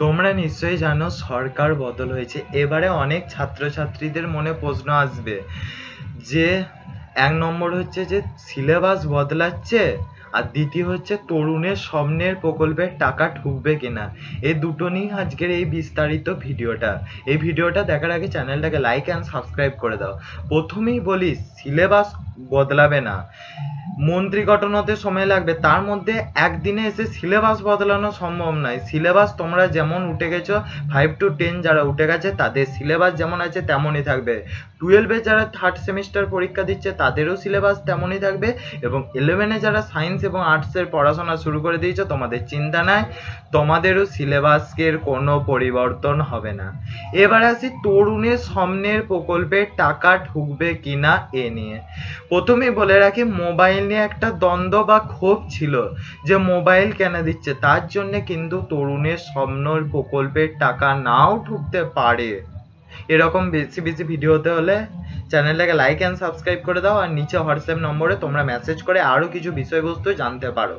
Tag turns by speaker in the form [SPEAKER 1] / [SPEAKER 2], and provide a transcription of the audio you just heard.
[SPEAKER 1] তোমরা নিশ্চয়ই জানো সরকার বদল হয়েছে, এবারে অনেক ছাত্রছাত্রীদের মনে প্রশ্ন আসবে যে ১ নম্বর হচ্ছে যে সিলেবাস বদলাচ্ছে, আর দ্বিতীয় হচ্ছে তরুণের স্বপ্নের প্রকল্পের টাকা ঢুকবে কিনা। এই দুটো নিয়ে আজকের এই বিস্তারিত ভিডিওটা। এই ভিডিওটা দেখার আগে চ্যানেলটাকে লাইক অ্যান্ড সাবস্ক্রাইব করে দাও। প্রথমেই বলি, সিলেবাস বদলাবে না, মন্ত্রী গঠন হতে সময় লাগবে, তার মধ্যে একদিনে এসে সিলেবাস বদলানো সম্ভব নয়। সিলেবাস তোমরা যেমন উঠে গেছো, 5 to 10 যারা উঠে গেছে তাদের সিলেবাস যেমন আছে তেমনই থাকবে। 12-এ যারা থার্ড সেমিস্টার পরীক্ষা দিচ্ছে তাদেরও সিলেবাস তেমনই থাকবে, এবং 11-এ যারা সায়েন্স এবং আর্টসের পড়াশোনা শুরু করে দিয়েছো তোমাদের চিন্তা নাই, তোমাদেরও সিলেবাসের কোনো পরিবর্তন হবে না। এবার আসি তরুণের স্বপ্নের প্রকল্পের টাকা ঢুকবে কিনা এ নিয়ে। প্রথমেই বলে রাখি, মোবাইল নিয়ে একটা দ্বন্দ্ব বা ক্ষোভ ছিল যে মোবাইল কেন দিচ্ছে, তার জন্য কিন্তু তরুণের স্বপ্নের প্রকল্পের টাকা নাও ঢুকতে পারে। এরকম বেশি বেশি ভিডিও হতে হলে চ্যানেলটাকে লাইক অ্যান্ড সাবস্ক্রাইব করে দাও, আর নিচে হোয়াটসঅ্যাপ নম্বরে তোমরা মেসেজ করে আরো কিছু বিষয়বস্তু জানতে পারো।